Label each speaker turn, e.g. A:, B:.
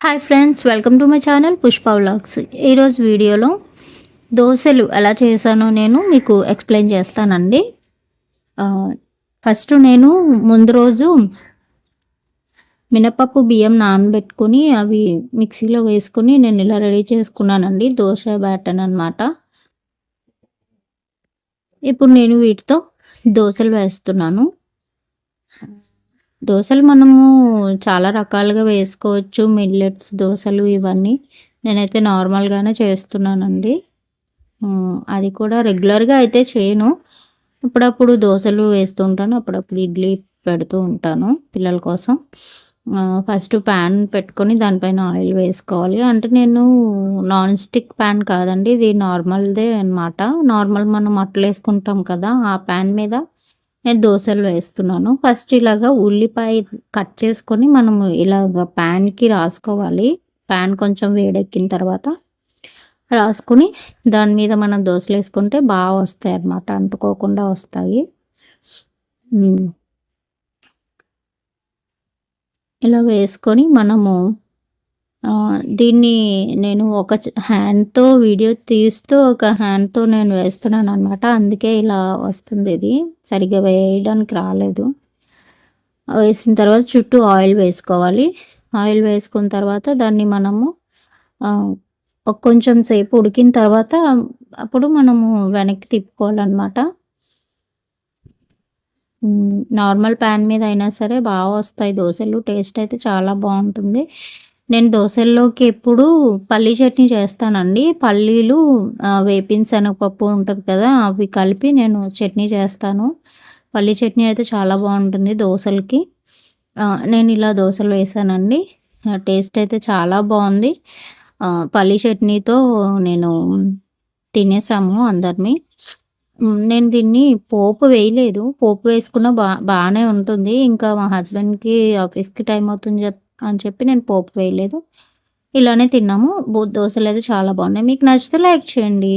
A: Hi friends, welcome to my channel Pushpa vlogs. ఈరోజు వీడియోలో దోశలు ఎలా చేశానో నేను మీకు ఎక్స్ప్లెయిన్ చేస్తానండి. ఫస్ట్ నేను ముందు రోజు మినపప్పు బియ్యం నానబెట్టుకొని అవి మిక్సీలో వేసుకొని నేను ఇలా రెడీ చేసుకున్నానండి. దోశ బ్యాటర్ అనమాట. ఇప్పుడు నేను వీటితో దోశలు వేస్తున్నాను. దోసలు మనము చాలా రకాలుగా వేసుకోవచ్చు. మిల్లెట్స్ దోసలు ఇవన్నీ. నేనైతే నార్మల్‌గానే చేస్తున్నానండి. అది కూడా రెగ్యులర్‌గా అయితే చేయను. అప్పుడప్పుడు దోసలు వేస్తూ ఉంటాను. అప్పుడప్పుడు ఇడ్లీ పెడుతూ ఉంటాను పిల్లల కోసం. ఫస్ట్ ప్యాన్ పెట్టుకొని దానిపైన ఆయిల్ వేసుకోవాలి. అంటే నేను నాన్ స్టిక్ ప్యాన్ కాదండి. ఇది నార్మల్‌దే అనమాట. నార్మల్ మనం అట్లేసుకుంటాం కదా! ఆ ప్యాన్ మీద నేను దోసలు వేస్తున్నాను. ఫస్ట్ ఇలాగా ఉల్లిపాయ కట్ చేసుకొని మనము ఇలాగ ప్యాన్‌కి రాసుకోవాలి. ప్యాన్ కొంచెం వేడెక్కిన తర్వాత రాసుకొని దాని మీద మనం దోసలేసుకుంటే వస్తాయన్నమాట. అంటుకోకుండా వస్తాయి. ఇలా వేసుకొని మనము దీన్ని నేను ఒక హ్యాండ్‌తో వీడియో తీస్తూ, ఒక హ్యాండ్‌తో నేను వేస్తున్నాననమాట. అందుకే ఇలా వస్తుంది ఇది. సరిగ్గా వేయడానికి రాలేదు. వేసిన తర్వాత చుట్టూ ఆయిల్ వేసుకోవాలి. ఆయిల్ వేసుకున్న తర్వాత దాన్ని మనము కొంచెం సేపు ఉడికిన తర్వాత అప్పుడు మనము వెనక్కి తిప్పుకోవాలనమాట. నార్మల్ ప్యాన్ మీద అయినా సరే వస్తాయి దోసలు. టేస్ట్ అయితే చాలా బావుంటుంది. నేను దోసల్లోకి ఎప్పుడు పల్లీ చట్నీ చేస్తానండి. పల్లీలు, వేపిన శనగపప్పు ఉంటది కదా! అవి కలిపి నేను చట్నీ చేస్తాను. పల్లీ చట్నీ అయితే చాలా బావుంటుంది దోసలకి. నేను ఇలా దోసలు వేసానండి. టేస్ట్ అయితే చాలా బావుంది. పల్లీ చట్నీతో నేను తినేసాము అందరిని. నేను దీన్ని పోపు వేయలేదు. పోపు వేసుకున్న బానే ఉంటుంది. ఇంకా మా హస్బెండ్‌కి ఆఫీస్‌కి టైం అవుతుంది అని చెప్పి నేను పోపు వేయలేదు. ఇలానే తిన్నాము. దోసలైతే చాలా బాగున్నాయి. మీకు నచ్చితే లైక్ చేయండి.